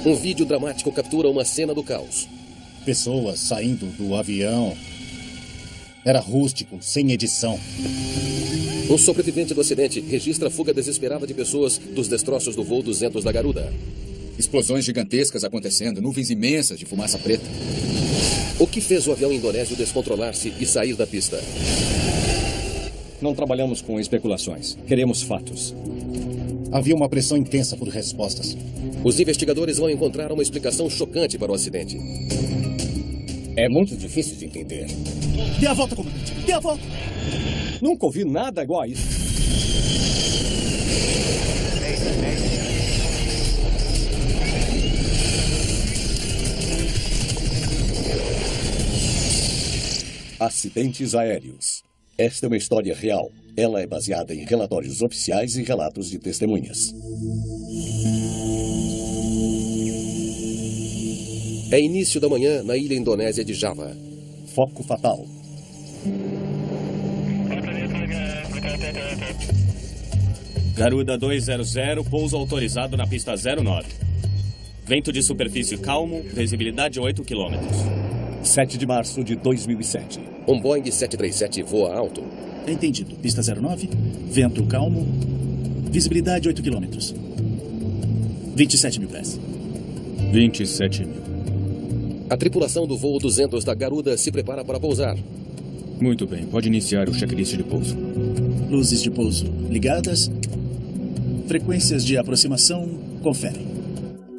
Um vídeo dramático captura uma cena do caos. Pessoas saindo do avião. Era rústico, sem edição. Um sobrevivente do acidente registra a fuga desesperada de pessoas dos destroços do voo 200 da Garuda. Explosões gigantescas acontecendo, nuvens imensas de fumaça preta. O que fez o avião indonésio descontrolar-se e sair da pista? Não trabalhamos com especulações. Queremos fatos. Havia uma pressão intensa por respostas. Os investigadores vão encontrar uma explicação chocante para o acidente. É muito difícil de entender. Dê a volta, comandante! Dê a volta! Nunca ouvi nada igual a isso. Acidentes aéreos. Esta é uma história real. Ela é baseada em relatórios oficiais e relatos de testemunhas. É início da manhã na ilha indonésia de Java. Foco fatal. Garuda 200, pouso autorizado na pista 09. Vento de superfície calmo, visibilidade 8 km. 7 de março de 2007. Um Boeing 737 voa alto. Entendido. Pista 09, vento calmo, visibilidade 8 km. 27 mil pés. 27 mil. A tripulação do voo 200 da Garuda se prepara para pousar. Muito bem, pode iniciar o checklist de pouso. Luzes de pouso ligadas. Frequências de aproximação, conferem.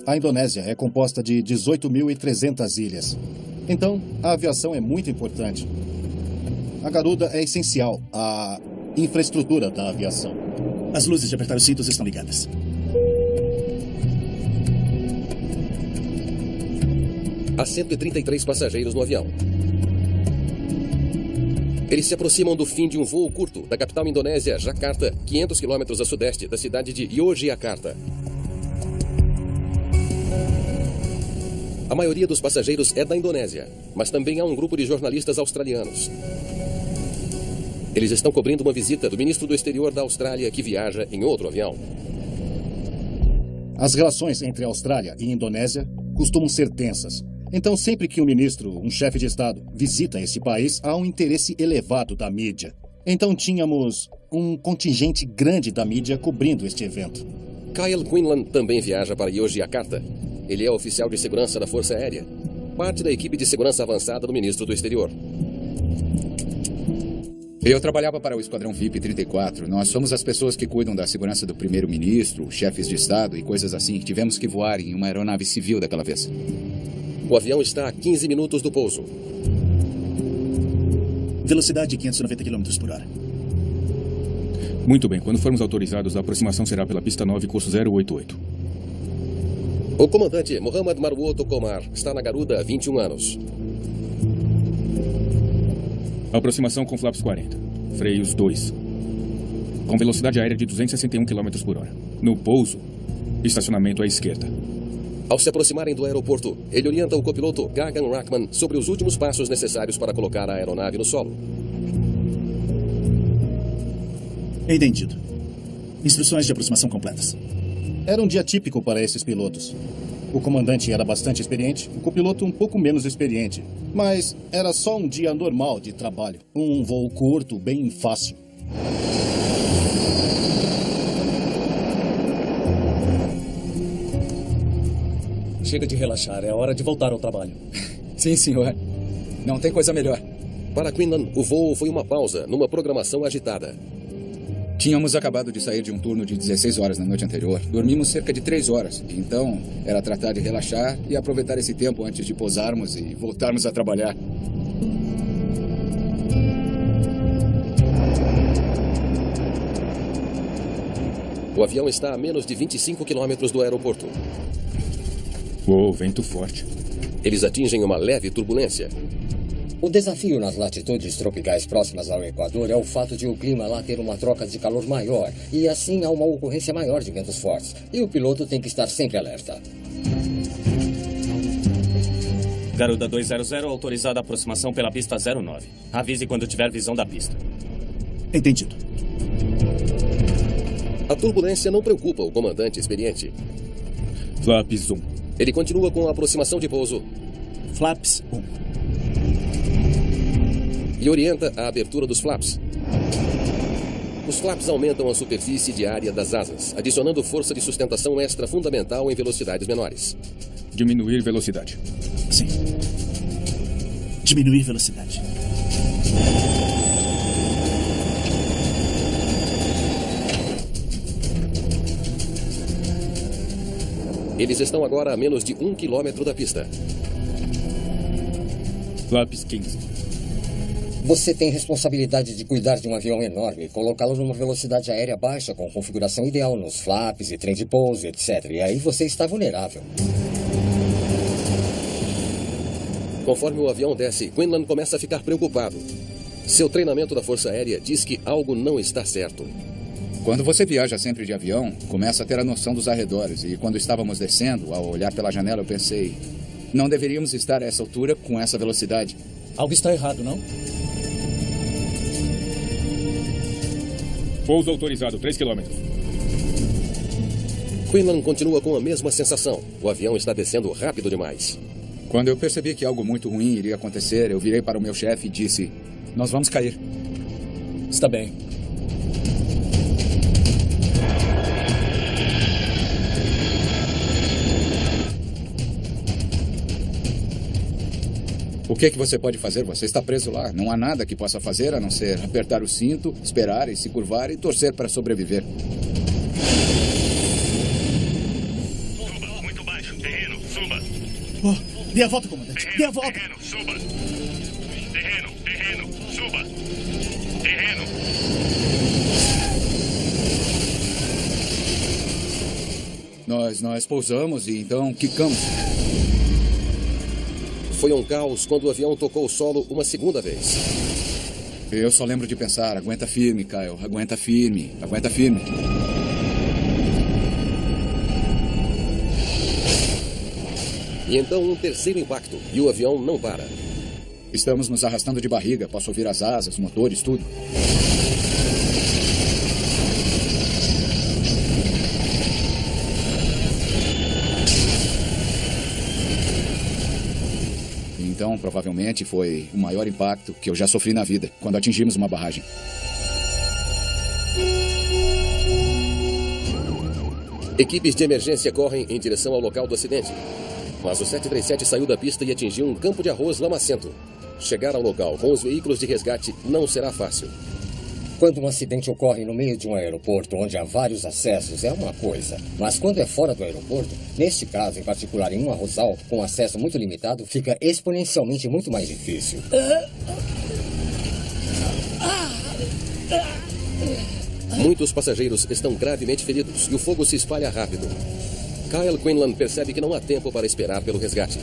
A Indonésia é composta de 18.300 ilhas. Então, a aviação é muito importante. A Garuda é essencial à infraestrutura da aviação. As luzes de apertar os cintos estão ligadas. Há 133 passageiros no avião. Eles se aproximam do fim de um voo curto da capital indonésia, Jakarta, 500 quilômetros a sudeste da cidade de Yogyakarta. A maioria dos passageiros é da Indonésia, mas também há um grupo de jornalistas australianos. Eles estão cobrindo uma visita do ministro do exterior da Austrália que viaja em outro avião. As relações entre Austrália e Indonésia costumam ser tensas. Então, sempre que um ministro, um chefe de Estado, visita esse país, há um interesse elevado da mídia. Então, tínhamos um contingente grande da mídia cobrindo este evento. Kyle Quinlan também viaja para Yogyakarta. Ele é oficial de segurança da Força Aérea, parte da equipe de segurança avançada do ministro do exterior. Eu trabalhava para o Esquadrão VIP 34. Nós somos as pessoas que cuidam da segurança do primeiro-ministro, chefes de Estado e coisas assim. Tivemos que voar em uma aeronave civil daquela vez. O avião está a 15 minutos do pouso. Velocidade de 590 km por hora. Muito bem, quando formos autorizados, a aproximação será pela pista 9, curso 088. O comandante Mohammad Marwoto Komar está na Garuda há 21 anos. Aproximação com flaps 40. Freios 2. Com velocidade aérea de 261 km por hora. No pouso, estacionamento à esquerda. Ao se aproximarem do aeroporto, ele orienta o copiloto Gagan Rahman sobre os últimos passos necessários para colocar a aeronave no solo. Entendido. Instruções de aproximação completas. Era um dia típico para esses pilotos. O comandante era bastante experiente, o copiloto um pouco menos experiente. Mas era só um dia normal de trabalho. Um voo curto, bem fácil. Chega de relaxar, é hora de voltar ao trabalho. Sim, senhor. Não tem coisa melhor. Para Quinlan, o voo foi uma pausa numa programação agitada. Tínhamos acabado de sair de um turno de 16 horas na noite anterior. Dormimos cerca de 3 horas. Então, era tratar de relaxar e aproveitar esse tempo antes de pousarmos e voltarmos a trabalhar. O avião está a menos de 25 quilômetros do aeroporto. Uou, vento forte. Eles atingem uma leve turbulência. O desafio nas latitudes tropicais próximas ao Equador é o fato de o clima lá ter uma troca de calor maior e assim há uma ocorrência maior de ventos fortes. E o piloto tem que estar sempre alerta. Garuda 200 autorizada a aproximação pela pista 09. Avise quando tiver visão da pista. Entendido. A turbulência não preocupa o comandante experiente. Flaps 1. Ele continua com a aproximação de pouso Flaps 1. e orienta a abertura dos flaps. Os flaps aumentam a superfície de área das asas, adicionando força de sustentação extra fundamental em velocidades menores. Diminuir velocidade. Sim. Diminuir velocidade. Eles estão agora a menos de 1 quilômetro da pista. Flaps 15. Você tem responsabilidade de cuidar de um avião enorme e colocá-lo numa velocidade aérea baixa com configuração ideal nos flaps e trem de pouso, etc. E aí você está vulnerável. Conforme o avião desce, Quinlan começa a ficar preocupado. Seu treinamento da Força Aérea diz que algo não está certo. Quando você viaja sempre de avião, começa a ter a noção dos arredores. E quando estávamos descendo, ao olhar pela janela, eu pensei... Não deveríamos estar a essa altura com essa velocidade. Algo está errado, não? Pouso autorizado, 3 km. Quinlan continua com a mesma sensação. O avião está descendo rápido demais. Quando eu percebi que algo muito ruim iria acontecer, eu virei para o meu chefe e disse... Nós vamos cair. Está bem. O que você pode fazer? Você está preso lá. Não há nada que possa fazer a não ser apertar o cinto, esperar e se curvar e torcer para sobreviver. Suba, muito baixo. Terreno, suba. Oh, dê a volta, comandante. Dê a volta. Terreno, suba. Terreno, suba. Terreno. Nós pousamos e então quicamos. Foi um caos quando o avião tocou o solo uma segunda vez. Eu só lembro de pensar, aguenta firme, Kyle, aguenta firme, aguenta firme. E então um terceiro impacto, e o avião não para. Estamos nos arrastando de barriga, posso ouvir as asas, motores, tudo. Então, provavelmente, foi o maior impacto que eu já sofri na vida, quando atingimos uma barragem. Equipes de emergência correm em direção ao local do acidente. Mas o 737 saiu da pista e atingiu um campo de arroz lamacento. Chegar ao local com os veículos de resgate não será fácil. Quando um acidente ocorre no meio de um aeroporto onde há vários acessos, é uma coisa. Mas quando é fora do aeroporto, neste caso em particular em um arrozal, com acesso muito limitado, fica exponencialmente muito mais difícil. Muitos passageiros estão gravemente feridos e o fogo se espalha rápido. Kyle Quinlan percebe que não há tempo para esperar pelo resgate.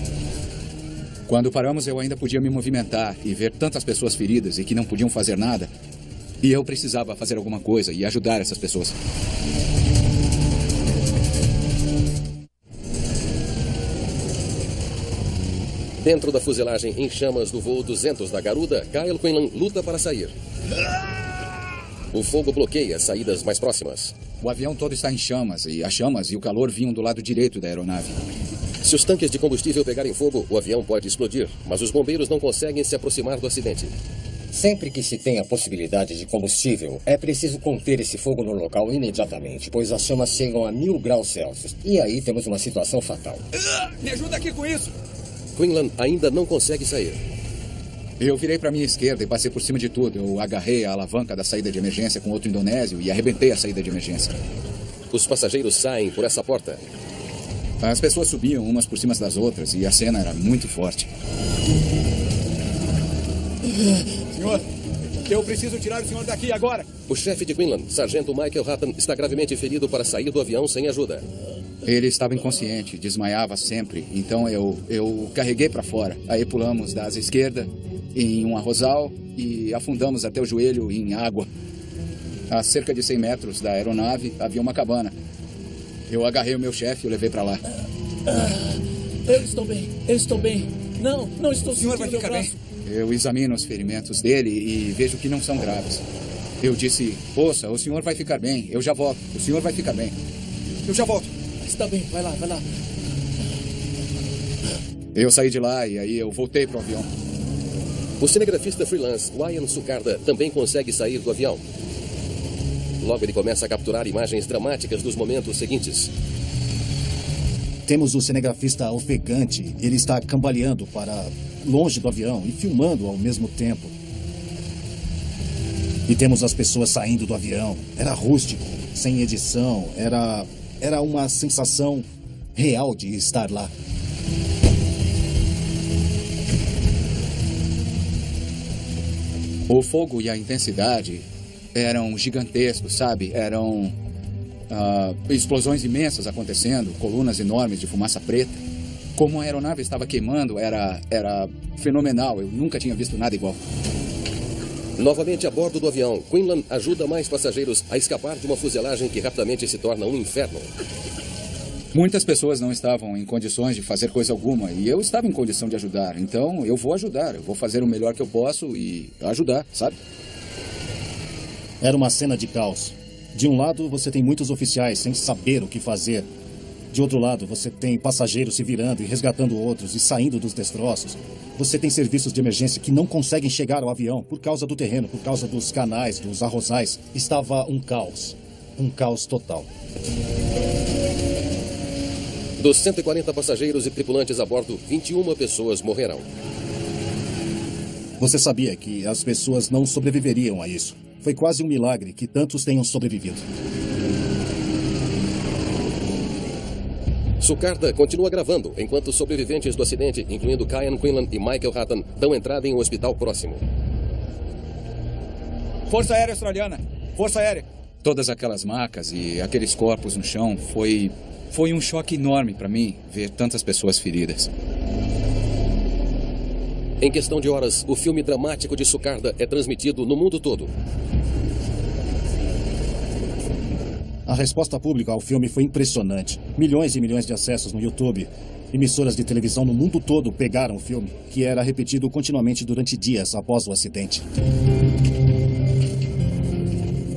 Quando paramos, eu ainda podia me movimentar e ver tantas pessoas feridas e que não podiam fazer nada. E eu precisava fazer alguma coisa e ajudar essas pessoas. Dentro da fuselagem em chamas do voo 200 da Garuda, Kyle Quinlan luta para sair. O fogo bloqueia as saídas mais próximas. O avião todo está em chamas e as chamas e o calor vinham do lado direito da aeronave. Se os tanques de combustível pegarem fogo, o avião pode explodir, mas os bombeiros não conseguem se aproximar do acidente. Sempre que se tem a possibilidade de combustível, é preciso conter esse fogo no local imediatamente, pois as chamas chegam a 1000 graus Celsius. E aí temos uma situação fatal. Me ajuda aqui com isso! Quinlan ainda não consegue sair. Eu virei para minha esquerda e passei por cima de tudo. Eu agarrei a alavanca da saída de emergência com outro indonésio e arrebentei a saída de emergência. Os passageiros saem por essa porta. As pessoas subiam umas por cima das outras e a cena era muito forte. Senhor, eu preciso tirar o senhor daqui agora. O chefe de Quinlan, sargento Michael Hatton, está gravemente ferido para sair do avião sem ajuda. Ele estava inconsciente, desmaiava sempre. Então eu carreguei para fora. Aí pulamos da asa esquerda em um arrozal e afundamos até o joelho em água. A cerca de 100 metros da aeronave havia uma cabana. Eu agarrei o meu chefe e o levei para lá. Eu estou bem. Não estou sentindo. O senhor vai ficar bem. Eu examino os ferimentos dele e vejo que não são graves. Eu disse, ouça, o senhor vai ficar bem. Eu já volto. O senhor vai ficar bem. Eu já volto. está bem. Vai lá, vai lá. Eu saí de lá e aí eu voltei pro avião. O cinegrafista freelance Ryan Sucarda também consegue sair do avião. Logo ele começa a capturar imagens dramáticas dos momentos seguintes. Temos o cinegrafista ofegante. Ele está cambaleando para longe do avião e filmando ao mesmo tempo. E temos as pessoas saindo do avião. Era rústico, sem edição. Era uma sensação real de estar lá. O fogo e a intensidade eram gigantescos, sabe? Eram explosões imensas acontecendo, colunas enormes de fumaça preta. Como a aeronave estava queimando, era fenomenal. Eu nunca tinha visto nada igual. Novamente a bordo do avião, Quinlan ajuda mais passageiros a escapar de uma fuselagem que rapidamente se torna um inferno. Muitas pessoas não estavam em condições de fazer coisa alguma e eu estava em condição de ajudar. Então eu vou ajudar, eu vou fazer o melhor que eu posso e ajudar, sabe? Era uma cena de caos. De um lado, você tem muitos oficiais sem saber o que fazer. De outro lado, você tem passageiros se virando e resgatando outros e saindo dos destroços. Você tem serviços de emergência que não conseguem chegar ao avião por causa do terreno, por causa dos canais, dos arrozais. Estava um caos. Um caos total. Dos 140 passageiros e tripulantes a bordo, 21 pessoas morreram. Você sabia que as pessoas não sobreviveriam a isso. Foi quase um milagre que tantos tenham sobrevivido. Sucarda continua gravando, enquanto os sobreviventes do acidente, incluindo Kyan Quinlan e Michael Hatton, dão entrada em um hospital próximo. Força Aérea Australiana! Força Aérea! Todas aquelas macas e aqueles corpos no chão foi um choque enorme para mim ver tantas pessoas feridas. Em questão de horas, o filme dramático de Sucarda é transmitido no mundo todo. A resposta pública ao filme foi impressionante. Milhões e milhões de acessos no YouTube. Emissoras de televisão no mundo todo pegaram o filme, que era repetido continuamente durante dias após o acidente.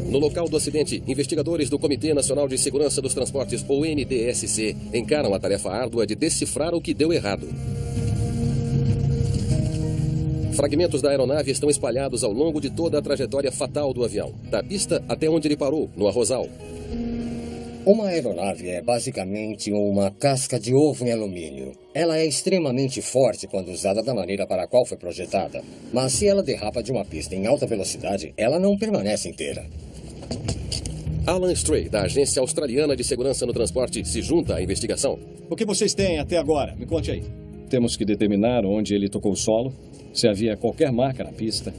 No local do acidente, investigadores do Comitê Nacional de Segurança dos Transportes, ou NTSC, encaram a tarefa árdua de decifrar o que deu errado. Fragmentos da aeronave estão espalhados ao longo de toda a trajetória fatal do avião, da pista até onde ele parou, no arrozal. Uma aeronave é basicamente uma casca de ovo em alumínio. Ela é extremamente forte quando usada da maneira para a qual foi projetada. Mas se ela derrapa de uma pista em alta velocidade, ela não permanece inteira. Alan Stray, da Agência Australiana de Segurança no Transporte, se junta à investigação. O que vocês têm até agora? Me conte aí. Temos que determinar onde ele tocou o solo, se havia qualquer marca na pista,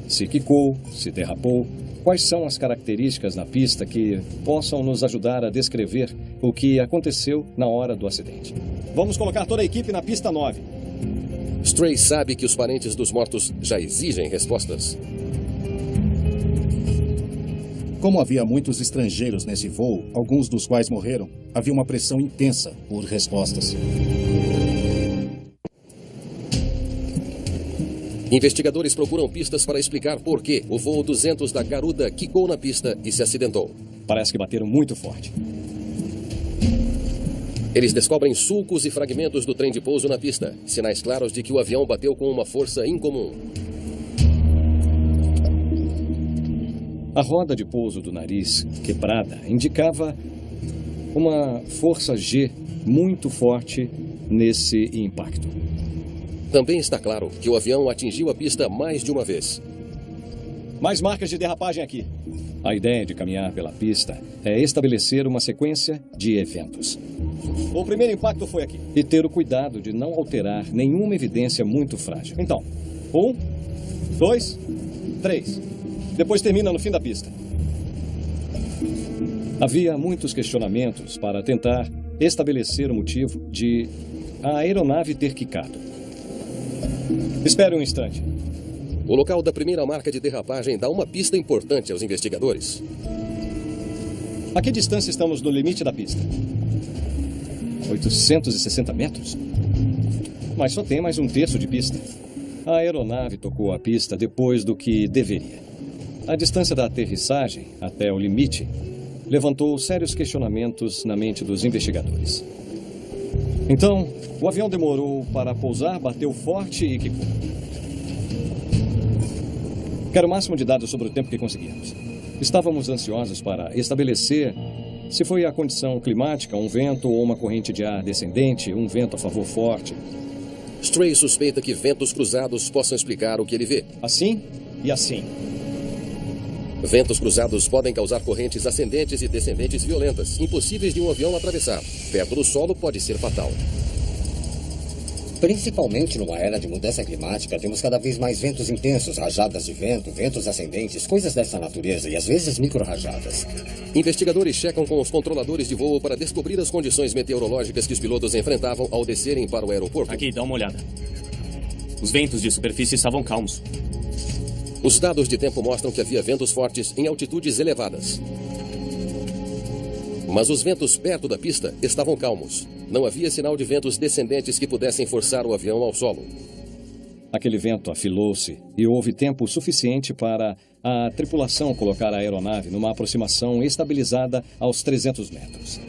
se quicou, se derrapou, quais são as características na pista que possam nos ajudar a descrever o que aconteceu na hora do acidente. Vamos colocar toda a equipe na pista 9. Stray sabe que os parentes dos mortos já exigem respostas. Como havia muitos estrangeiros nesse voo, alguns dos quais morreram, havia uma pressão intensa por respostas. Investigadores procuram pistas para explicar por que o voo 200 da Garuda quicou na pista e se acidentou. Parece que bateram muito forte. Eles descobrem sulcos e fragmentos do trem de pouso na pista, sinais claros de que o avião bateu com uma força incomum. A roda de pouso do nariz, quebrada, indicava uma força G muito forte nesse impacto. Também está claro que o avião atingiu a pista mais de uma vez. Mais marcas de derrapagem aqui. A ideia de caminhar pela pista é estabelecer uma sequência de eventos. O primeiro impacto foi aqui. E ter o cuidado de não alterar nenhuma evidência muito frágil. Então, 1, 2, 3. Depois termina no fim da pista. Havia muitos questionamentos para tentar estabelecer o motivo de a aeronave ter quicado. Espere um instante. O local da primeira marca de derrapagem dá uma pista importante aos investigadores. A que distância estamos do limite da pista? 860 metros? Mas só tem mais um terço de pista. A aeronave tocou a pista depois do que deveria. A distância da aterrissagem até o limite levantou sérios questionamentos na mente dos investigadores. Então, o avião demorou para pousar, bateu forte e quicou. Quero o máximo de dados sobre o tempo que conseguimos. Estávamos ansiosos para estabelecer se foi a condição climática, um vento ou uma corrente de ar descendente, um vento a favor forte. Stray suspeita que ventos cruzados possam explicar o que ele vê. Assim e assim. Ventos cruzados podem causar correntes ascendentes e descendentes violentas, impossíveis de um avião atravessar. Perto do solo pode ser fatal. Principalmente numa era de mudança climática, temos cada vez mais ventos intensos, rajadas de vento, ventos ascendentes, coisas dessa natureza e às vezes micro-rajadas. Investigadores checam com os controladores de voo para descobrir as condições meteorológicas que os pilotos enfrentavam ao descerem para o aeroporto. Aqui, dá uma olhada. Os ventos de superfície estavam calmos. Os dados de tempo mostram que havia ventos fortes em altitudes elevadas. Mas os ventos perto da pista estavam calmos. Não havia sinal de ventos descendentes que pudessem forçar o avião ao solo. Aquele vento afilou-se e houve tempo suficiente para a tripulação colocar a aeronave numa aproximação estabilizada aos 300 metros.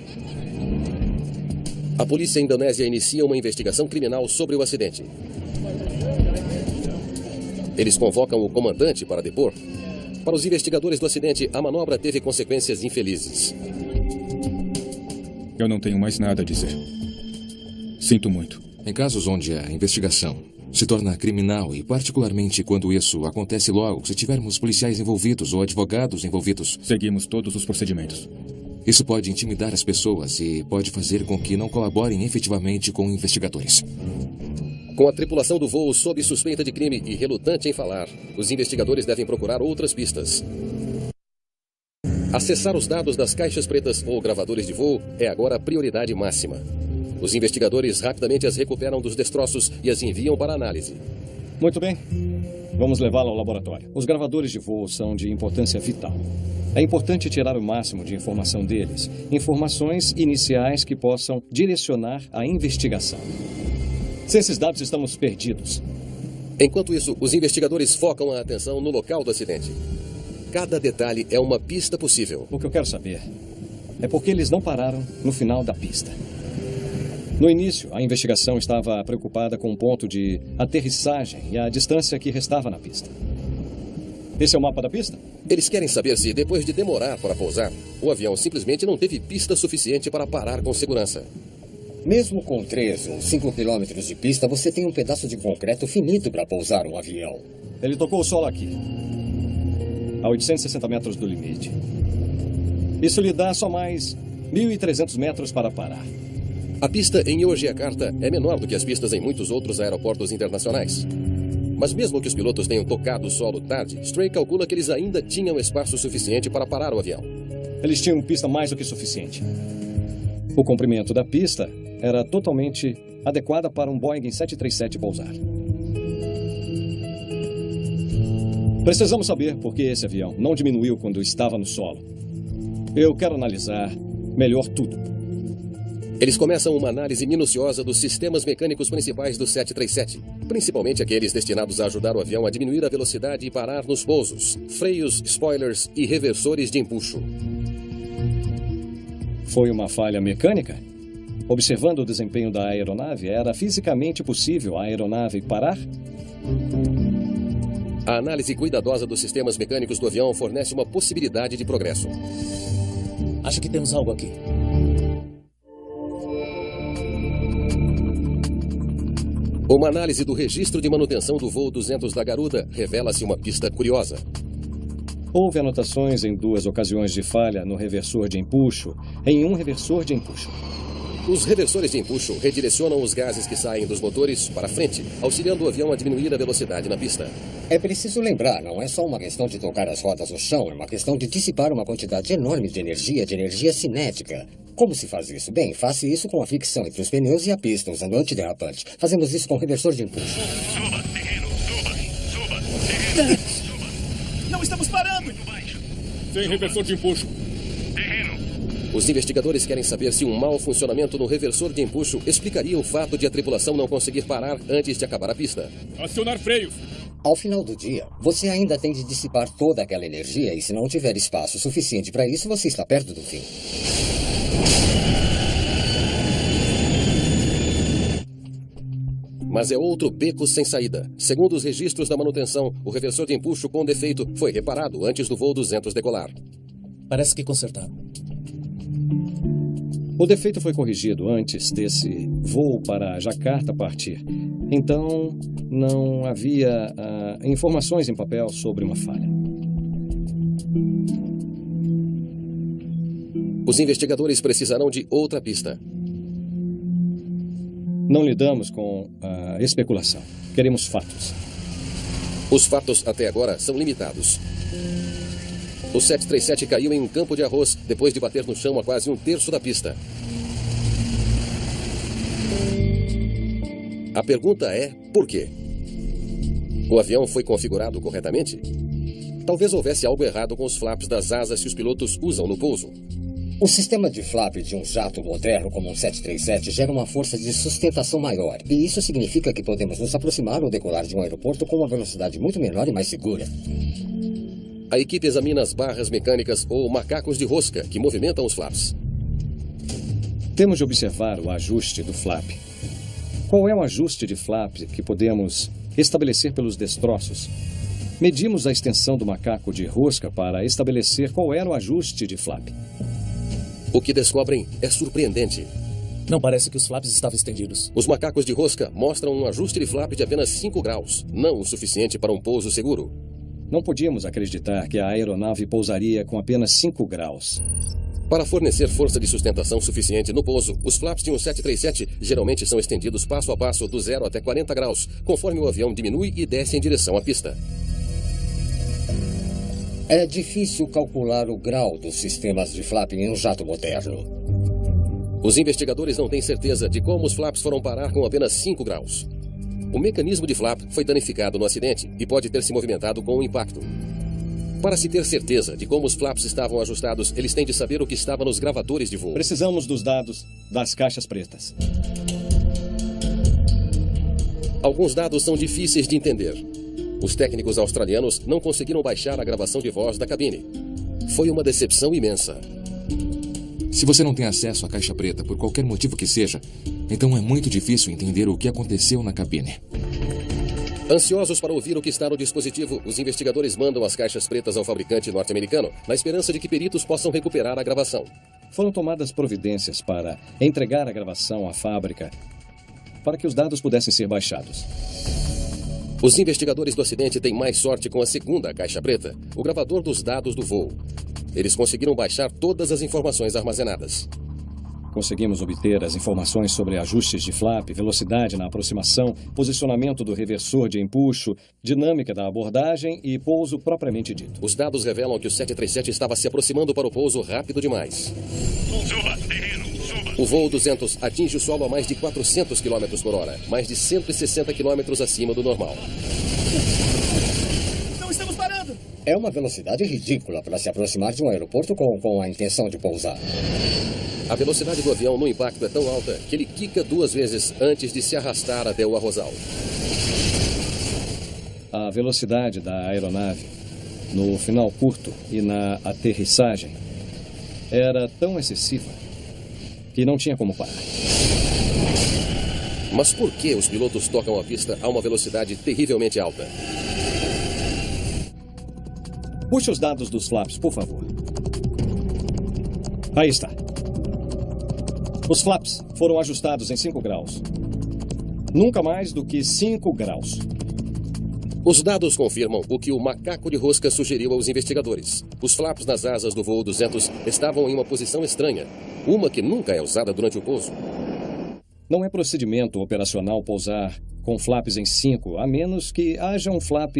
A polícia indonésia inicia uma investigação criminal sobre o acidente. Eles convocam o comandante para depor. Para os investigadores do acidente, a manobra teve consequências infelizes. Eu não tenho mais nada a dizer. Sinto muito. Em casos onde a investigação se torna criminal, e particularmente quando isso acontece logo, se tivermos policiais envolvidos ou advogados envolvidos, seguimos todos os procedimentos. Isso pode intimidar as pessoas e pode fazer com que não colaborem efetivamente com investigadores. Com a tripulação do voo sob suspeita de crime e relutante em falar, os investigadores devem procurar outras pistas. Acessar os dados das caixas pretas ou gravadores de voo é agora a prioridade máxima. Os investigadores rapidamente as recuperam dos destroços e as enviam para análise. Muito bem. Vamos levá-la ao laboratório. Os gravadores de voo são de importância vital. É importante tirar o máximo de informação deles. Informações iniciais que possam direcionar a investigação. Sem esses dados, estamos perdidos. Enquanto isso, os investigadores focam a atenção no local do acidente. Cada detalhe é uma pista possível. O que eu quero saber é por que eles não pararam no final da pista. No início, a investigação estava preocupada com o ponto de aterrissagem e a distância que restava na pista. Esse é o mapa da pista? Eles querem saber se, depois de demorar para pousar, o avião simplesmente não teve pista suficiente para parar com segurança. Mesmo com 3 ou 5 quilômetros de pista, você tem um pedaço de concreto finito para pousar um avião. Ele tocou o solo aqui, a 860 metros do limite. Isso lhe dá só mais 1.300 metros para parar. A pista em Yogyakarta é menor do que as pistas em muitos outros aeroportos internacionais. Mas mesmo que os pilotos tenham tocado o solo tarde, Stray calcula que eles ainda tinham espaço suficiente para parar o avião. Eles tinham pista mais do que suficiente. O comprimento da pista era totalmente adequada para um Boeing 737 pousar. Precisamos saber por que esse avião não diminuiu quando estava no solo. Eu quero analisar melhor tudo. Eles começam uma análise minuciosa dos sistemas mecânicos principais do 737, principalmente aqueles destinados a ajudar o avião a diminuir a velocidade e parar nos pousos, freios, spoilers e reversores de empuxo. Foi uma falha mecânica? Observando o desempenho da aeronave, era fisicamente possível a aeronave parar? A análise cuidadosa dos sistemas mecânicos do avião fornece uma possibilidade de progresso. Acho que temos algo aqui. Uma análise do registro de manutenção do voo 200 da Garuda revela-se uma pista curiosa. Houve anotações em 2 ocasiões de falha no reversor de empuxo, em um reversor de empuxo. Os reversores de empuxo redirecionam os gases que saem dos motores para frente, auxiliando o avião a diminuir a velocidade na pista. É preciso lembrar, não é só uma questão de tocar as rodas no chão, é uma questão de dissipar uma quantidade enorme de energia cinética. Como se faz isso? Bem, faça isso com a fricção entre os pneus e a pista, usando antiderrapante. Fazemos isso com reversor de empuxo. Suba, terreno, suba, terreno. Não estamos parando! Sem reversor de empuxo. Terreno. Os investigadores querem saber se um mau funcionamento no reversor de empuxo explicaria o fato de a tripulação não conseguir parar antes de acabar a pista. Acionar freios. Ao final do dia, você ainda tem de dissipar toda aquela energia e se não tiver espaço suficiente para isso, você está perto do fim. Mas é outro beco sem saída. Segundo os registros da manutenção, o reversor de empuxo com defeito foi reparado antes do voo 200 decolar. Parece que consertaram. O defeito foi corrigido antes desse voo para Jakarta partir. Então, não havia informações em papel sobre uma falha. Os investigadores precisarão de outra pista. Não lidamos com especulação. Queremos fatos. Os fatos até agora são limitados. O 737 caiu em um campo de arroz depois de bater no chão a quase um terço da pista. A pergunta é, por quê? O avião foi configurado corretamente? Talvez houvesse algo errado com os flaps das asas que os pilotos usam no pouso. O sistema de flap de um jato moderno como um 737 gera uma força de sustentação maior. E isso significa que podemos nos aproximar ou decolar de um aeroporto com uma velocidade muito menor e mais segura. A equipe examina as barras mecânicas ou macacos de rosca que movimentam os flaps. Temos de observar o ajuste do flap. Qual é o ajuste de flap que podemos estabelecer pelos destroços? Medimos a extensão do macaco de rosca para estabelecer qual era o ajuste de flap. O que descobrem é surpreendente. Não parece que os flaps estavam estendidos. Os macacos de rosca mostram um ajuste de flap de apenas 5 graus, não o suficiente para um pouso seguro. Não podíamos acreditar que a aeronave pousaria com apenas 5 graus. Para fornecer força de sustentação suficiente no pouso, os flaps de um 737 geralmente são estendidos passo a passo do 0 até 40 graus, conforme o avião diminui e desce em direção à pista. É difícil calcular o grau dos sistemas de flap em um jato moderno. Os investigadores não têm certeza de como os flaps foram parar com apenas 5 graus. O mecanismo de flap foi danificado no acidente e pode ter se movimentado com o impacto. Para se ter certeza de como os flaps estavam ajustados, eles têm de saber o que estava nos gravadores de voo. Precisamos dos dados das caixas pretas. Alguns dados são difíceis de entender. Os técnicos australianos não conseguiram baixar a gravação de voz da cabine. Foi uma decepção imensa. Se você não tem acesso à caixa preta por qualquer motivo que seja, então é muito difícil entender o que aconteceu na cabine. Ansiosos para ouvir o que está no dispositivo, os investigadores mandam as caixas pretas ao fabricante norte-americano, na esperança de que peritos possam recuperar a gravação. Foram tomadas providências para entregar a gravação à fábrica para que os dados pudessem ser baixados. Os investigadores do acidente têm mais sorte com a segunda caixa preta, o gravador dos dados do voo. Eles conseguiram baixar todas as informações armazenadas. Conseguimos obter as informações sobre ajustes de flap, velocidade na aproximação, posicionamento do reversor de empuxo, dinâmica da abordagem e pouso propriamente dito. Os dados revelam que o 737 estava se aproximando para o pouso rápido demais. Suba, terreno, suba. O voo 200 atinge o solo a mais de 400 km por hora, mais de 160 km acima do normal. Não estamos parando! É uma velocidade ridícula para se aproximar de um aeroporto com a intenção de pousar. A velocidade do avião no impacto é tão alta que ele quica 2 vezes antes de se arrastar até o arrozal. A velocidade da aeronave no final curto e na aterrissagem era tão excessiva que não tinha como parar. Mas por que os pilotos tocam a pista a uma velocidade terrivelmente alta? Puxe os dados dos flaps, por favor. Aí está. Os flaps foram ajustados em 5 graus. Nunca mais do que 5 graus. Os dados confirmam o que o macaco de rosca sugeriu aos investigadores. Os flaps nas asas do voo 200 estavam em uma posição estranha, uma que nunca é usada durante o pouso. Não é procedimento operacional pousar com flaps em 5, a menos que haja um flap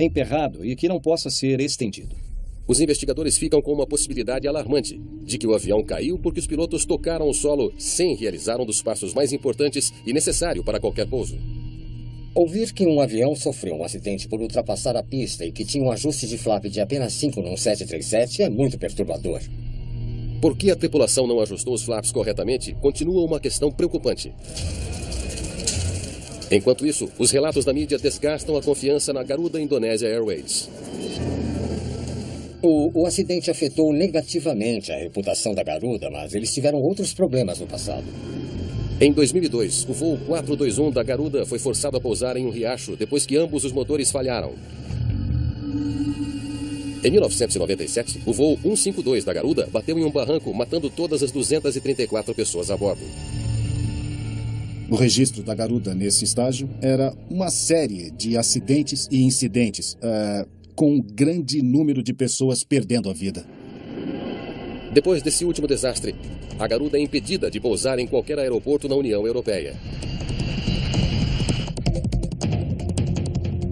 emperrado e que não possa ser estendido. Os investigadores ficam com uma possibilidade alarmante de que o avião caiu porque os pilotos tocaram o solo sem realizar um dos passos mais importantes e necessário para qualquer pouso. Ouvir que um avião sofreu um acidente por ultrapassar a pista e que tinha um ajuste de flap de apenas 5 num 737 é muito perturbador. Por que a tripulação não ajustou os flaps corretamente continua uma questão preocupante. Enquanto isso, os relatos da mídia desgastam a confiança na Garuda Indonesia Airways. O acidente afetou negativamente a reputação da Garuda, mas eles tiveram outros problemas no passado. Em 2002, o voo 421 da Garuda foi forçado a pousar em um riacho depois que ambos os motores falharam. Em 1997, o voo 152 da Garuda bateu em um barranco, matando todas as 234 pessoas a bordo. O registro da Garuda nesse estágio era uma série de acidentes e incidentes, com um grande número de pessoas perdendo a vida. Depois desse último desastre, a Garuda é impedida de pousar em qualquer aeroporto na União Europeia.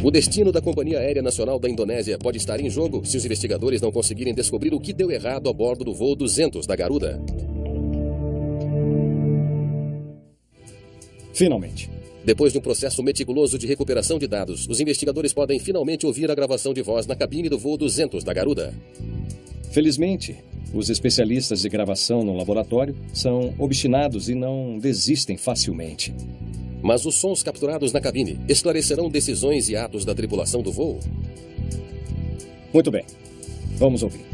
O destino da Companhia Aérea Nacional da Indonésia pode estar em jogo se os investigadores não conseguirem descobrir o que deu errado a bordo do voo 200 da Garuda. Finalmente. Depois de um processo meticuloso de recuperação de dados, os investigadores podem finalmente ouvir a gravação de voz na cabine do voo 200 da Garuda. Felizmente, os especialistas de gravação no laboratório são obstinados e não desistem facilmente. Mas os sons capturados na cabine esclarecerão decisões e atos da tripulação do voo? Muito bem. Vamos ouvir.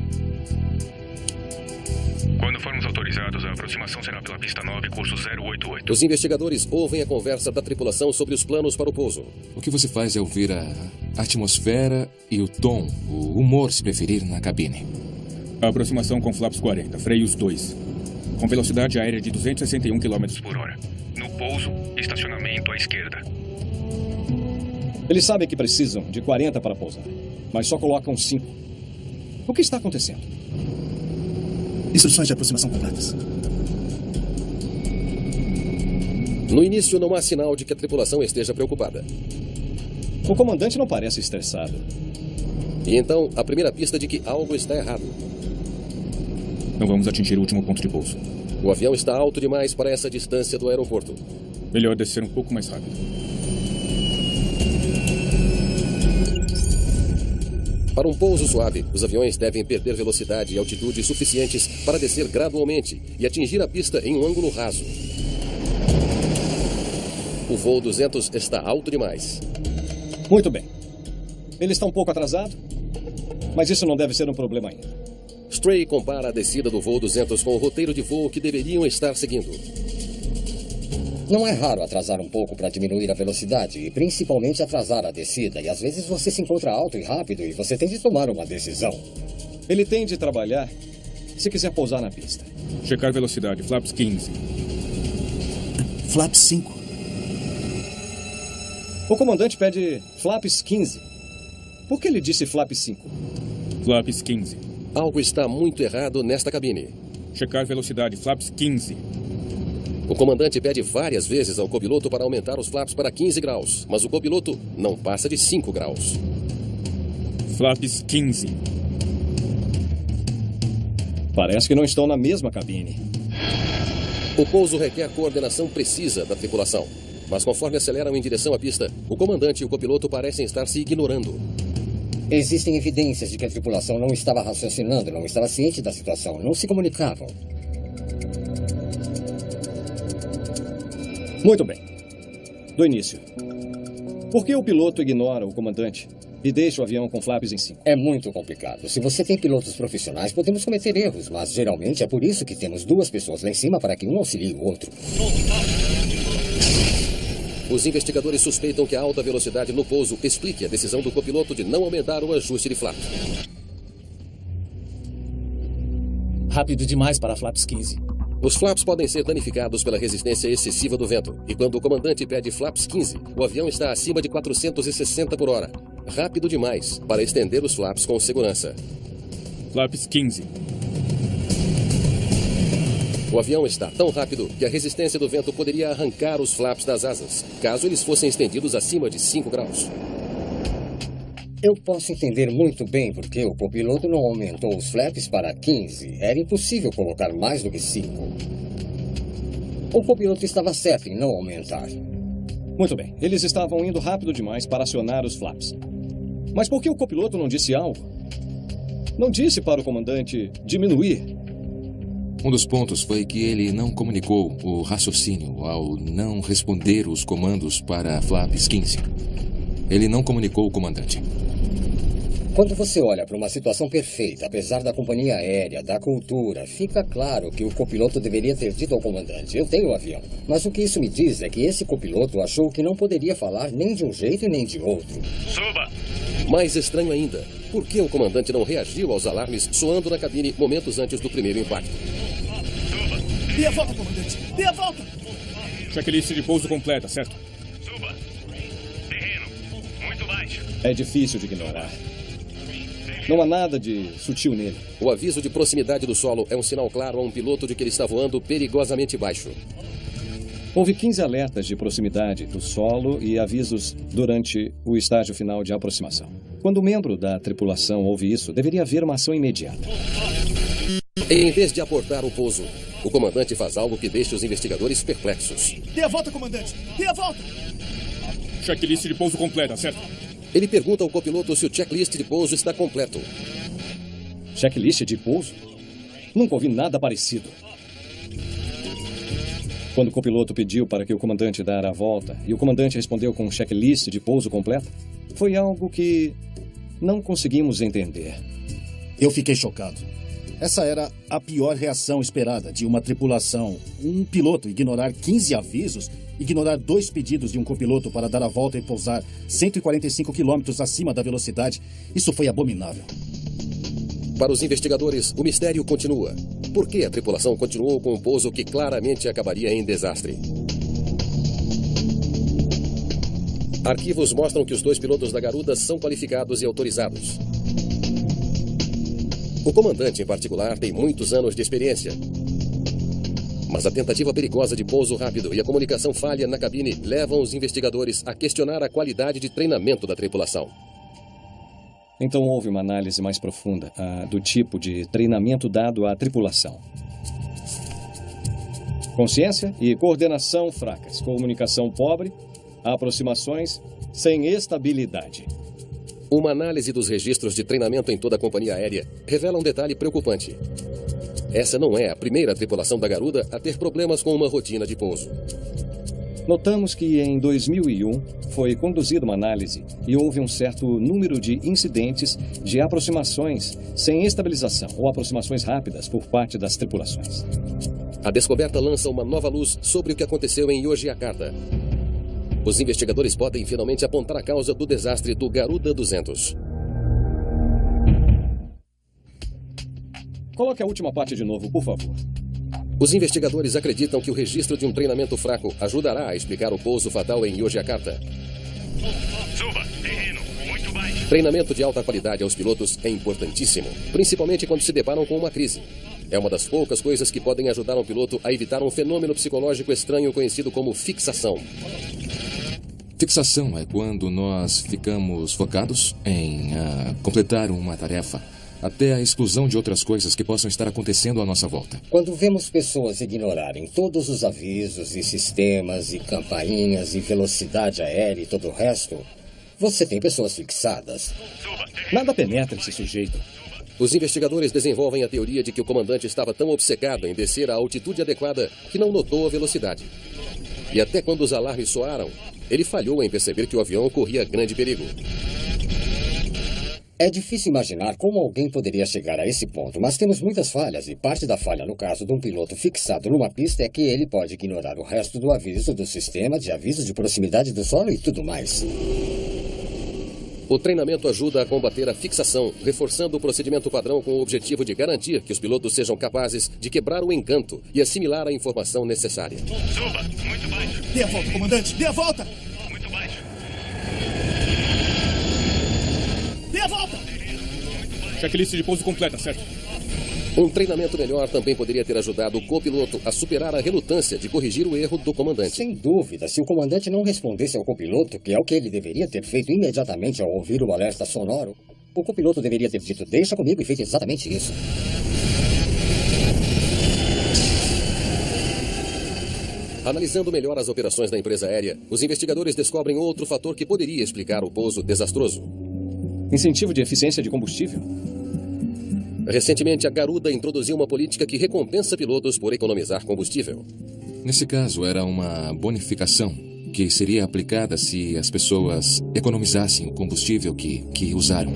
Quando formos autorizados, a aproximação será pela pista 9, curso 088. Os investigadores ouvem a conversa da tripulação sobre os planos para o pouso. O que você faz é ouvir a atmosfera e o tom, o humor, se preferir, na cabine. A aproximação com flaps 40, freios 2. Com velocidade aérea de 261 km por hora. No pouso, estacionamento à esquerda. Eles sabem que precisam de 40 para pousar, mas só colocam 5. O que está acontecendo? Instruções de aproximação completas. No início, não há sinal de que a tripulação esteja preocupada. O comandante não parece estressado. E então, a primeira pista de que algo está errado. Não vamos atingir o último ponto de pouso. O avião está alto demais para essa distância do aeroporto. Melhor descer um pouco mais rápido. Para um pouso suave, os aviões devem perder velocidade e altitude suficientes para descer gradualmente e atingir a pista em um ângulo raso. O voo 200 está alto demais. Muito bem. Ele está um pouco atrasado, mas isso não deve ser um problema ainda. Stray compara a descida do voo 200 com o roteiro de voo que deveriam estar seguindo. Não é raro atrasar um pouco para diminuir a velocidade e principalmente atrasar a descida. E às vezes você se encontra alto e rápido e você tem de tomar uma decisão. Ele tem de trabalhar se quiser pousar na pista. Checar velocidade, flaps 15. Flaps 5. O comandante pede flaps 15. Por que ele disse flaps 5? Flaps 15. Algo está muito errado nesta cabine. Checar velocidade, flaps 15. O comandante pede várias vezes ao copiloto para aumentar os flaps para 15 graus, mas o copiloto não passa de 5 graus. Flaps 15. Parece que não estão na mesma cabine. O pouso requer coordenação precisa da tripulação, mas conforme aceleram em direção à pista, o comandante e o copiloto parecem estar se ignorando. Existem evidências de que a tripulação não estava raciocinando, não estava ciente da situação, não se comunicavam. Muito bem. Do início. Por que o piloto ignora o comandante e deixa o avião com flaps em 5? É muito complicado. Se você tem pilotos profissionais, podemos cometer erros, mas geralmente é por isso que temos duas pessoas lá em cima para que um auxilie o outro. Os investigadores suspeitam que a alta velocidade no pouso explique a decisão do copiloto de não aumentar o ajuste de flap. Rápido demais para flaps 15. Os flaps podem ser danificados pela resistência excessiva do vento. E quando o comandante pede flaps 15, o avião está acima de 460 por hora. Rápido demais para estender os flaps com segurança. Flaps 15. O avião está tão rápido que a resistência do vento poderia arrancar os flaps das asas, caso eles fossem estendidos acima de 5 graus. Eu posso entender muito bem porque o copiloto não aumentou os flaps para 15. Era impossível colocar mais do que 5. O copiloto estava certo em não aumentar. Muito bem. Eles estavam indo rápido demais para acionar os flaps. Mas por que o copiloto não disse algo? Não disse para o comandante diminuir. Um dos pontos foi que ele não comunicou o raciocínio ao não responder os comandos para Flaps 15. Ele não comunicou o comandante. Quando você olha para uma situação perfeita, apesar da companhia aérea, da cultura, fica claro que o copiloto deveria ter dito ao comandante: eu tenho o avião. Mas o que isso me diz é que esse copiloto achou que não poderia falar nem de um jeito e nem de outro. Suba! Mais estranho ainda, por que o comandante não reagiu aos alarmes soando na cabine momentos antes do primeiro impacto? Dê a volta, comandante! Dê a volta! Checklist de pouso completa, certo? Suba! Terreno, muito baixo. É difícil de ignorar. Não há nada de sutil nele. O aviso de proximidade do solo é um sinal claro a um piloto de que ele está voando perigosamente baixo. Houve 15 alertas de proximidade do solo e avisos durante o estágio final de aproximação. Quando um membro da tripulação ouve isso, deveria haver uma ação imediata. Em vez de abortar o pouso, o comandante faz algo que deixa os investigadores perplexos. Dê a volta, comandante! Dê a volta! Checklist de pouso completa, certo? Ele pergunta ao copiloto se o checklist de pouso está completo. Checklist de pouso? Nunca ouvi nada parecido. Quando o copiloto pediu para que o comandante desse a volta e o comandante respondeu com um checklist de pouso completo, foi algo que não conseguimos entender. Eu fiquei chocado. Essa era a pior reação esperada de uma tripulação. Um piloto ignorar 15 avisos, ignorar 2 pedidos de um copiloto para dar a volta e pousar 145 quilômetros acima da velocidade. Isso foi abominável. Para os investigadores, o mistério continua. Por que a tripulação continuou com um pouso que claramente acabaria em desastre? Arquivos mostram que os 2 pilotos da Garuda são qualificados e autorizados. O comandante, em particular, tem muitos anos de experiência. Mas a tentativa perigosa de pouso rápido e a comunicação falha na cabine levam os investigadores a questionar a qualidade de treinamento da tripulação. Então houve uma análise mais profunda do tipo de treinamento dado à tripulação. Consciência e coordenação fracas, comunicação pobre, aproximações sem estabilidade. Uma análise dos registros de treinamento em toda a companhia aérea revela um detalhe preocupante. Essa não é a primeira tripulação da Garuda a ter problemas com uma rotina de pouso. Notamos que em 2001 foi conduzida uma análise e houve um certo número de incidentes de aproximações sem estabilização ou aproximações rápidas por parte das tripulações. A descoberta lança uma nova luz sobre o que aconteceu em Yogyakarta. Os investigadores podem finalmente apontar a causa do desastre do Garuda 200. Coloque a última parte de novo, por favor. Os investigadores acreditam que o registro de um treinamento fraco ajudará a explicar o pouso fatal em Yogyakarta. Suba, terreno, muito baixo. Treinamento de alta qualidade aos pilotos é importantíssimo, principalmente quando se deparam com uma crise. É uma das poucas coisas que podem ajudar um piloto a evitar um fenômeno psicológico estranho conhecido como fixação. Fixação é quando nós ficamos focados em completar uma tarefa até a exclusão de outras coisas que possam estar acontecendo à nossa volta. Quando vemos pessoas ignorarem todos os avisos e sistemas e campainhas e velocidade aérea e todo o resto, você tem pessoas fixadas. Nada penetra esse sujeito. Os investigadores desenvolvem a teoria de que o comandante estava tão obcecado em descer à altitude adequada que não notou a velocidade. E até quando os alarmes soaram, ele falhou em perceber que o avião corria grande perigo. É difícil imaginar como alguém poderia chegar a esse ponto, mas temos muitas falhas, e parte da falha no caso de um piloto fixado numa pista é que ele pode ignorar o resto do aviso do sistema de aviso de proximidade do solo e tudo mais. O treinamento ajuda a combater a fixação, reforçando o procedimento padrão com o objetivo de garantir que os pilotos sejam capazes de quebrar o encanto e assimilar a informação necessária. Suba, muito baixo. Dê a volta, comandante! Dê a volta! Muito baixo. Dê a volta! Checklist de pouso completa, certo? Um treinamento melhor também poderia ter ajudado o copiloto a superar a relutância de corrigir o erro do comandante. Sem dúvida, se o comandante não respondesse ao copiloto, que é o que ele deveria ter feito imediatamente ao ouvir o alerta sonoro, o copiloto deveria ter dito: deixa comigo, e feito exatamente isso. Analisando melhor as operações da empresa aérea, os investigadores descobrem outro fator que poderia explicar o pouso desastroso. Incentivo de eficiência de combustível? Recentemente, a Garuda introduziu uma política que recompensa pilotos por economizar combustível. Nesse caso, era uma bonificação que seria aplicada se as pessoas economizassem o combustível que usaram.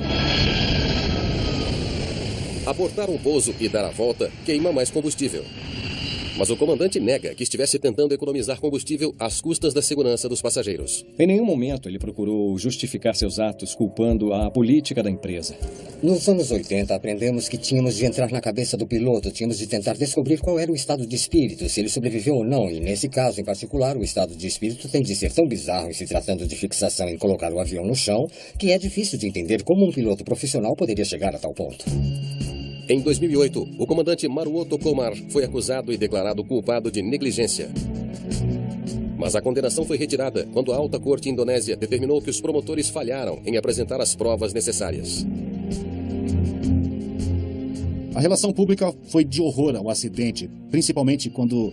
Aportar um pouso e dar a volta queima mais combustível. Mas o comandante nega que estivesse tentando economizar combustível às custas da segurança dos passageiros. Em nenhum momento ele procurou justificar seus atos culpando a política da empresa. Nos anos 80, aprendemos que tínhamos de entrar na cabeça do piloto, tínhamos de tentar descobrir qual era o estado de espírito, se ele sobreviveu ou não, e nesse caso em particular, o estado de espírito tem de ser tão bizarro em se tratando de fixação em colocar o avião no chão, que é difícil de entender como um piloto profissional poderia chegar a tal ponto. Em 2008, o comandante Maruo Tokomar foi acusado e declarado culpado de negligência. Mas a condenação foi retirada quando a alta corte indonésia determinou que os promotores falharam em apresentar as provas necessárias. A relação pública foi de horror ao acidente, principalmente quando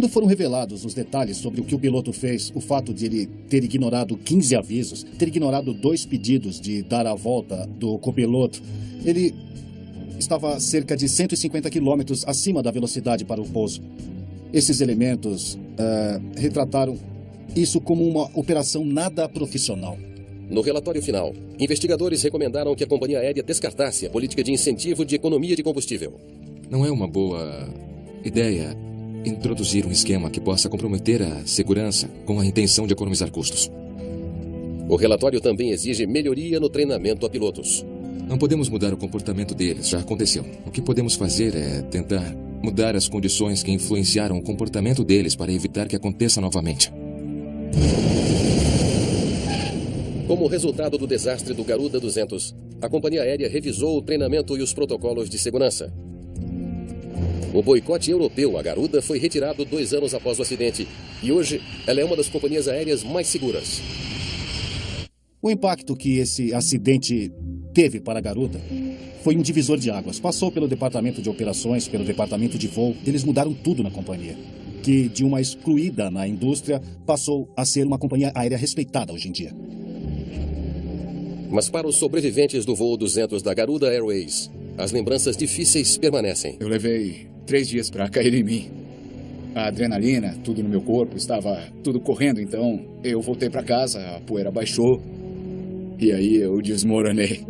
foram revelados os detalhes sobre o que o piloto fez, o fato de ele ter ignorado 15 avisos, ter ignorado 2 pedidos de dar a volta do copiloto. Ele estava a cerca de 150 quilômetros acima da velocidade para o pouso. Esses elementos retrataram isso como uma operação nada profissional. No relatório final, investigadores recomendaram que a companhia aérea descartasse a política de incentivo de economia de combustível. Não é uma boa ideia introduzir um esquema que possa comprometer a segurança com a intenção de economizar custos. O relatório também exige melhoria no treinamento a pilotos. Não podemos mudar o comportamento deles, já aconteceu. O que podemos fazer é tentar mudar as condições que influenciaram o comportamento deles para evitar que aconteça novamente. Como resultado do desastre do Garuda 200, a companhia aérea revisou o treinamento e os protocolos de segurança. O boicote europeu à Garuda foi retirado 2 anos após o acidente e hoje ela é uma das companhias aéreas mais seguras. O impacto que esse acidente teve para a Garuda foi um divisor de águas. Passou pelo departamento de operações, pelo departamento de voo. Eles mudaram tudo na companhia, que de uma excluída na indústria passou a ser uma companhia aérea respeitada hoje em dia. Mas para os sobreviventes do voo 200 da Garuda Airways, as lembranças difíceis permanecem. Eu levei 3 dias para cair em mim. A adrenalina, tudo no meu corpo, estava tudo correndo, então eu voltei para casa, a poeira baixou e aí eu desmoronei.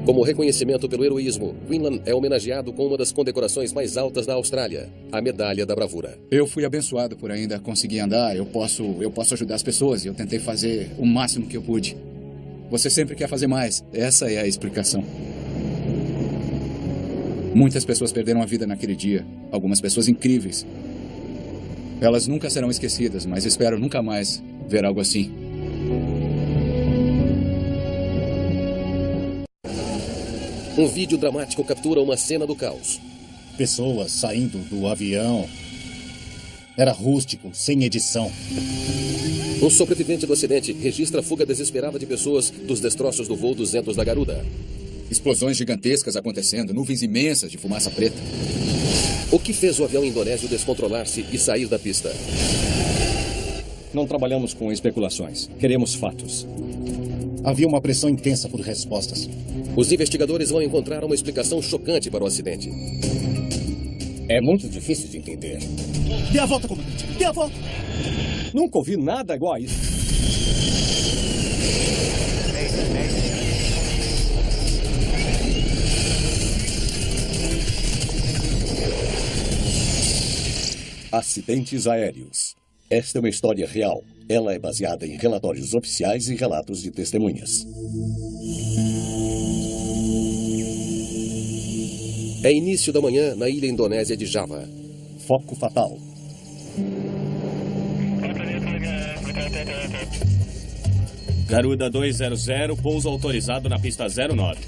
Como reconhecimento pelo heroísmo, Quinlan é homenageado com uma das condecorações mais altas da Austrália, a Medalha da Bravura. Eu fui abençoado por ainda conseguir andar, eu posso ajudar as pessoas e eu tentei fazer o máximo que eu pude. Você sempre quer fazer mais, essa é a explicação. Muitas pessoas perderam a vida naquele dia, algumas pessoas incríveis. Elas nunca serão esquecidas, mas espero nunca mais ver algo assim. Um vídeo dramático captura uma cena do caos. Pessoas saindo do avião. Era rústico, sem edição. Um sobrevivente do acidente registra a fuga desesperada de pessoas dos destroços do voo 200 da Garuda. Explosões gigantescas acontecendo, nuvens imensas de fumaça preta. O que fez o avião indonésio descontrolar-se e sair da pista? Não trabalhamos com especulações. Queremos fatos. Havia uma pressão intensa por respostas. Os investigadores vão encontrar uma explicação chocante para o acidente. É muito difícil de entender. Dê a volta, comandante! Dê a volta! Nunca ouvi nada igual a isso. Acidentes aéreos. Esta é uma história real. Ela é baseada em relatórios oficiais e relatos de testemunhas. É início da manhã na ilha indonésia de Java. Foco fatal. Garuda 200, pouso autorizado na pista 09.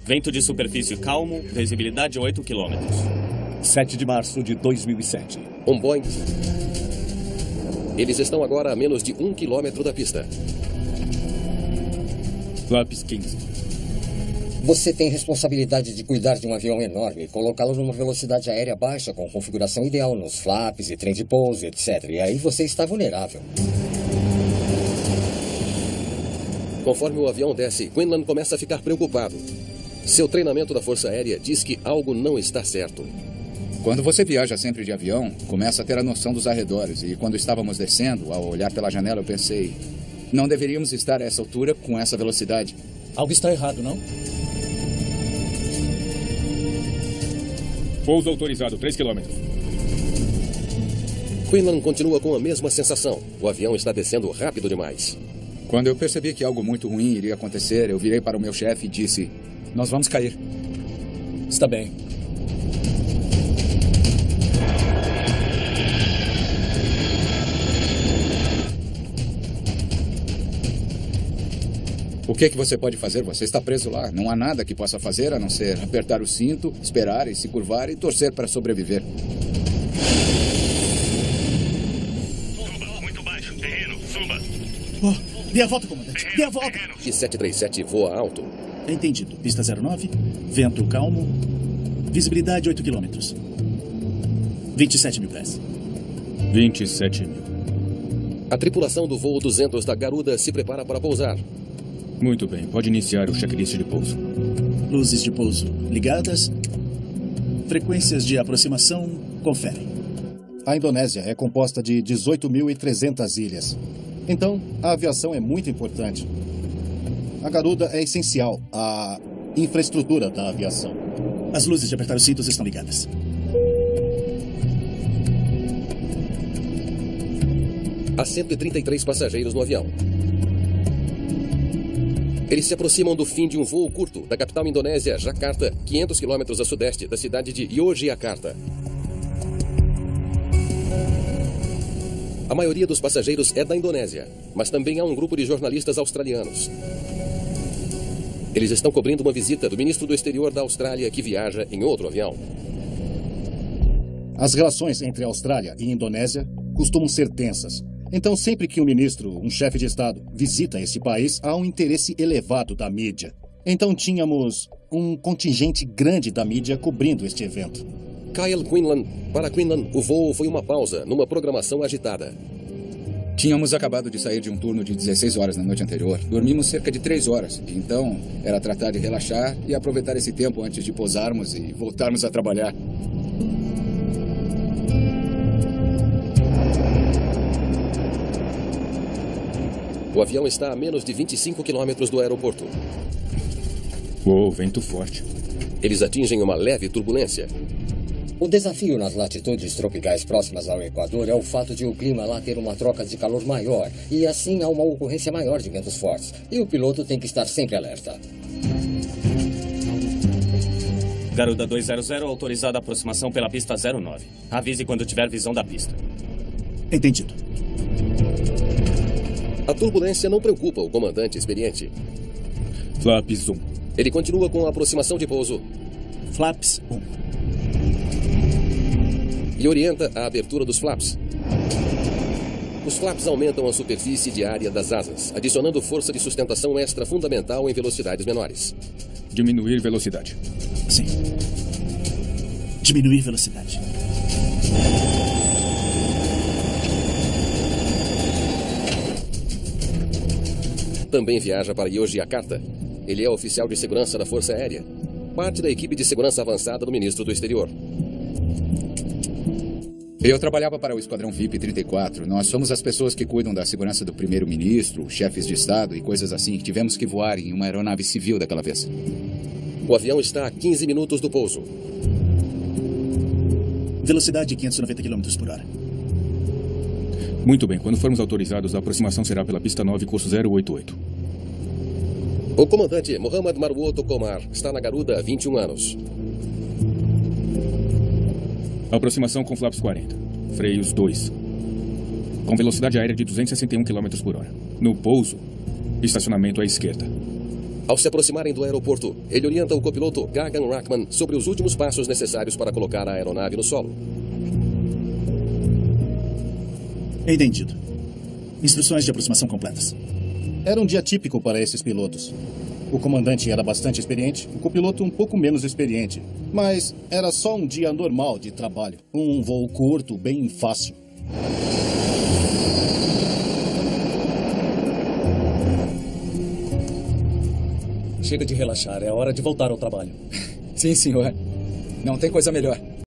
Vento de superfície calmo, visibilidade 8 km. 7 de março de 2007. Um Boeing. Eles estão agora a menos de 1 quilômetro da pista. Flaps 15. Você tem responsabilidade de cuidar de um avião enorme e colocá-lo numa velocidade aérea baixa com configuração ideal nos flaps e trem de pouso, etc. E aí você está vulnerável. Conforme o avião desce, Quinlan começa a ficar preocupado. Seu treinamento da Força Aérea diz que algo não está certo. Quando você viaja sempre de avião, começa a ter a noção dos arredores. E quando estávamos descendo, ao olhar pela janela, eu pensei... Não deveríamos estar a essa altura com essa velocidade. Algo está errado, não? Pouso autorizado, 3 km. Quinlan continua com a mesma sensação. O avião está descendo rápido demais. Quando eu percebi que algo muito ruim iria acontecer, eu virei para o meu chefe e disse... Nós vamos cair. Está bem. O que você pode fazer? Você está preso lá. Não há nada que possa fazer a não ser apertar o cinto, esperar e se curvar e torcer para sobreviver. Suba, muito baixo. Terreno, suba. Oh, dê a volta, comandante. Dê a volta. E 737 voa alto. Entendido. Pista 09, vento calmo, visibilidade 8 km. 27 mil pés. 27 mil. A tripulação do voo 200 da Garuda se prepara para pousar. Muito bem, pode iniciar o checklist de pouso. Luzes de pouso ligadas. Frequências de aproximação conferem. A Indonésia é composta de 18.300 ilhas. Então, a aviação é muito importante. A Garuda é essencial à infraestrutura da aviação. As luzes de apertar os cintos estão ligadas. Há 133 passageiros no avião. Eles se aproximam do fim de um voo curto da capital indonésia, Jakarta, 500 quilômetros a sudeste da cidade de Yogyakarta. A maioria dos passageiros é da Indonésia, mas também há um grupo de jornalistas australianos. Eles estão cobrindo uma visita do ministro do exterior da Austrália que viaja em outro avião. As relações entre Austrália e Indonésia costumam ser tensas. Então, sempre que um ministro, um chefe de Estado, visita esse país, há um interesse elevado da mídia. Então, tínhamos um contingente grande da mídia cobrindo este evento. Kyle Quinlan. Para Quinlan, o voo foi uma pausa numa programação agitada. Tínhamos acabado de sair de um turno de 16 horas na noite anterior. Dormimos cerca de 3 horas. Então, era tratar de relaxar e aproveitar esse tempo antes de pousarmos e voltarmos a trabalhar. O avião está a menos de 25 quilômetros do aeroporto. Uou, vento forte. Eles atingem uma leve turbulência. O desafio nas latitudes tropicais próximas ao Equador é o fato de o clima lá ter uma troca de calor maior e assim há uma ocorrência maior de ventos fortes. E o piloto tem que estar sempre alerta. Garuda 200, autorizada a aproximação pela pista 09. Avise quando tiver visão da pista. Entendido. A turbulência não preocupa o comandante experiente. Flaps 1. Ele continua com a aproximação de pouso. Flaps 1. E orienta a abertura dos flaps. Os flaps aumentam a superfície de área das asas, adicionando força de sustentação extra fundamental em velocidades menores. Diminuir velocidade. Sim. Diminuir velocidade. Também viaja para Yogyakarta. Ele é oficial de segurança da Força Aérea. Parte da equipe de segurança avançada do ministro do exterior. Eu trabalhava para o Esquadrão VIP 34. Nós somos as pessoas que cuidam da segurança do primeiro-ministro, chefes de Estado e coisas assim. Tivemos que voar em uma aeronave civil daquela vez. O avião está a 15 minutos do pouso. Velocidade 590 km por hora. Muito bem, quando formos autorizados, a aproximação será pela pista 9, curso 088. O comandante Mohammad Marwoto Komar está na Garuda há 21 anos. Aproximação com flaps 40. Freios 2. Com velocidade aérea de 261 km por hora. No pouso, estacionamento à esquerda. Ao se aproximarem do aeroporto, ele orienta o copiloto Gagan Rahman sobre os últimos passos necessários para colocar a aeronave no solo. Entendido. Instruções de aproximação completas. Era um dia típico para esses pilotos. O comandante era bastante experiente, o copiloto um pouco menos experiente. Mas era só um dia normal de trabalho. Um voo curto, bem fácil. Chega de relaxar, é hora de voltar ao trabalho. Sim, senhor. Não tem coisa melhor.